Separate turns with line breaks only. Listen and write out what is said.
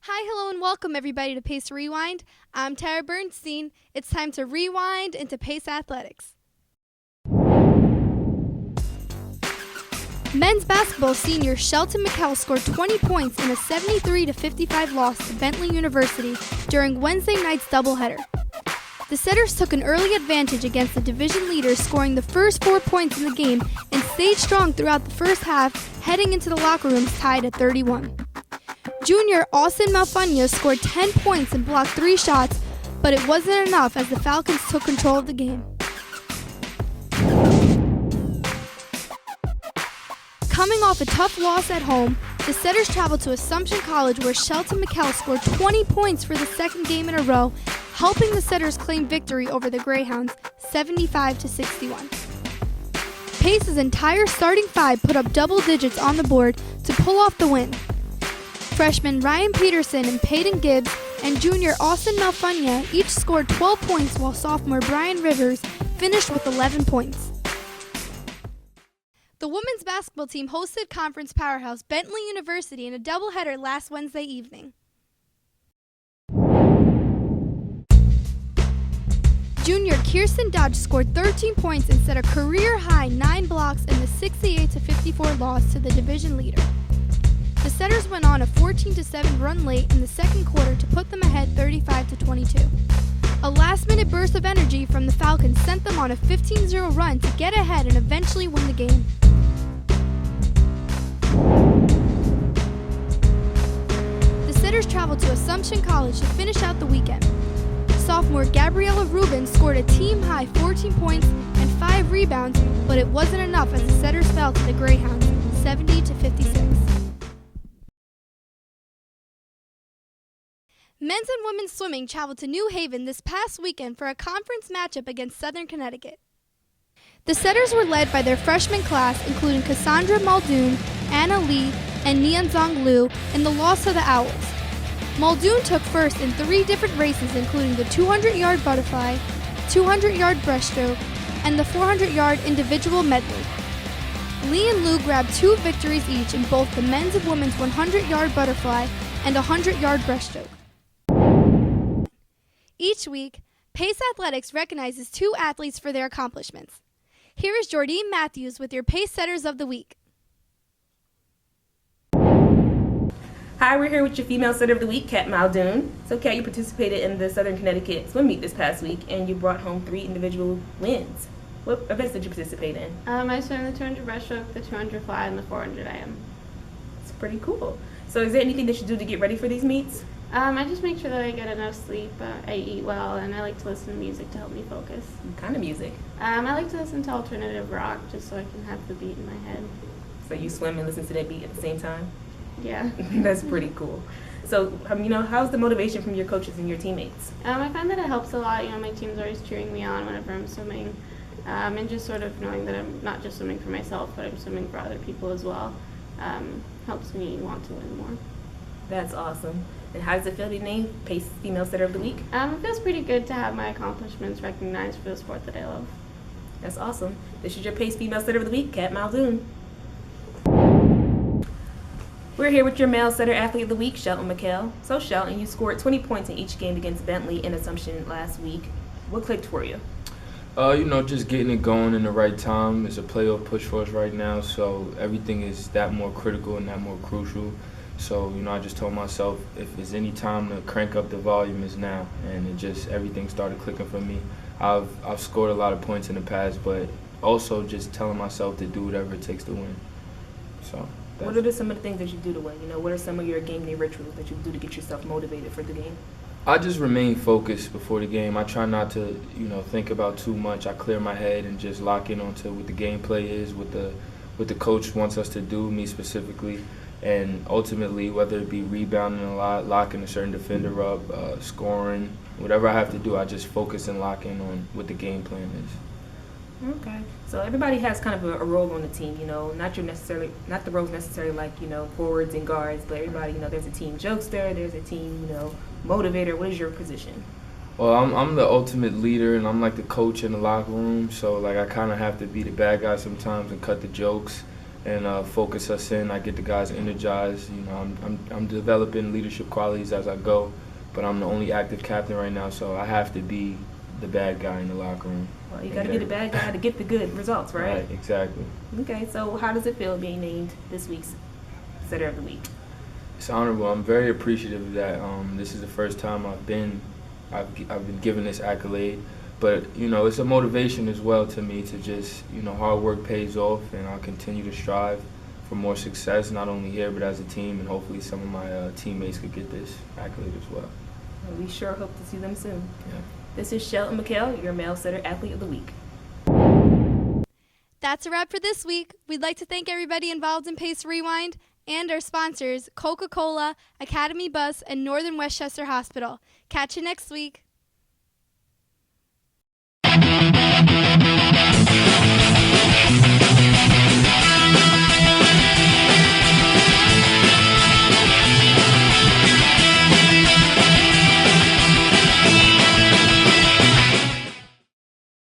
Hi, hello, and welcome everybody to Pace Rewind. I'm Tara Bernstein. It's time to rewind into Pace Athletics. Men's basketball senior Shelton McKell scored 20 points in a 73-55 loss to Bentley University during Wednesday night's doubleheader. The Setters took an early advantage against the division leaders, scoring the first 4 points in the game and stayed strong throughout the first half, heading into the locker rooms tied at 31. Junior Austin Malfunya scored 10 points and blocked 3 shots, but it wasn't enough as the Falcons took control of the game. Coming off a tough loss at home, the Setters traveled to Assumption College where Shelton McKell scored 20 points for the second game in a row, helping the Setters claim victory over the Greyhounds 75-61. Pace's entire starting 5 put up double digits on the board to pull off the win. Freshmen Ryan Peterson and Peyton Gibbs and junior Austin Malfunya each scored 12 points, while sophomore Brian Rivers finished with 11 points. The women's basketball team hosted conference powerhouse Bentley University in a doubleheader last Wednesday evening. Junior Kirsten Dodge scored 13 points and set a career-high 9 blocks in the 68-54 loss to the division leader. The Setters went on a 14-7 run late in the second quarter to put them ahead 35-22. A last-minute burst of energy from the Falcons sent them on a 15-0 run to get ahead and eventually win the game. The Setters traveled to Assumption College to finish out the weekend. Sophomore Gabriella Rubin scored a team-high 14 points and 5 rebounds, but it wasn't enough as the Setters fell to the Greyhounds 70-56. Men's and women's swimming traveled to New Haven this past weekend for a conference matchup against Southern Connecticut. The Setters were led by their freshman class, including Cassandra Muldoon, Anna Lee, and Nianzong Liu, in the loss to the Owls. Muldoon took first in 3 different races, including the 200-yard butterfly, 200-yard breaststroke, and the 400-yard individual medley. Lee and Liu grabbed 2 victories each in both the men's and women's 100-yard butterfly and 100-yard breaststroke. Each week, Pace Athletics recognizes 2 athletes for their accomplishments. Here is Jordine Matthews with your Pacesetters of the Week.
Hi, we're here with your female setter of the week, Kat Muldoon. So, Kat, you participated in the Southern Connecticut swim meet this past week, and you brought home 3 individual wins. What events did you participate in?
I swam the 200 breaststroke, the 200 fly, and the 400 IM.
It's pretty cool. So, is there anything that you do to get ready for these meets?
I just make sure that I get enough sleep, I eat well, and I like to listen to music to help me focus.
What kind of music?
I like to listen to alternative rock just so I can have the beat in my head.
So you swim and listen to that beat at the same time?
Yeah.
That's pretty cool. So, how's the motivation from your coaches and your teammates?
I find that it helps a lot. My team's always cheering me on whenever I'm swimming, and just sort of knowing that I'm not just swimming for myself, but I'm swimming for other people as well, helps me want to win more.
That's awesome. And how does it feel to be named Pace Female Setter of the Week?
It feels pretty good to have my accomplishments recognized for the sport that I love.
That's awesome. This is your Pace Female Setter of the Week, Kat Muldoon. We're here with your male setter athlete of the week, Shelton McKell. So, Shelton, you scored 20 points in each game against Bentley in Assumption last week. What clicked for you?
Just getting it going in the right time. It's a playoff push for us right now, so everything is that more critical and that more crucial. So, I just told myself if there's any time to crank up the volume, is now. And everything started clicking for me. I've scored a lot of points in the past, but also just telling myself to do whatever it takes to win. So.
What are some of the things that you do to win? What are some of your game day rituals that you do to get yourself motivated for the game?
I just remain focused before the game. I try not to, think about too much. I clear my head and just lock in onto what the gameplay is, what the coach wants us to do, me specifically, and ultimately whether it be rebounding a lot, locking a certain defender up, scoring, whatever I have to do, I just focus and lock in on what the game plan is.
Okay. So everybody has kind of a role on the team, not the roles necessarily like, forwards and guards, but everybody, there's a team jokester, there's a team, motivator. What is your position?
Well, I'm the ultimate leader, and I'm like the coach in the locker room, so I kind of have to be the bad guy sometimes and cut the jokes. and focus us in. I get the guys energized. You know, I'm developing leadership qualities as I go, but I'm the only active captain right now, so I have to be the bad guy in the locker room.
Well, you got to be the bad guy to get the good results, right?
Right, exactly.
Okay, so how does it feel being named this week's Setter of the Week?
It's honorable. I'm very appreciative of that. This is the first time I've been given this accolade, but you know, it's a motivation as well to me to just, you know, hard work pays off, and I'll continue to strive for more success, not only here but as a team, and hopefully some of my teammates could get this accolade as well.
Well, we sure hope to see them soon.
Yeah.
This is Shelton McHale, your Male Setter Athlete of the Week.
That's a wrap for this week. We'd like to thank everybody involved in Pace Rewind and our sponsors, Coca-Cola, Academy Bus, and Northern Westchester Hospital. Catch you next week.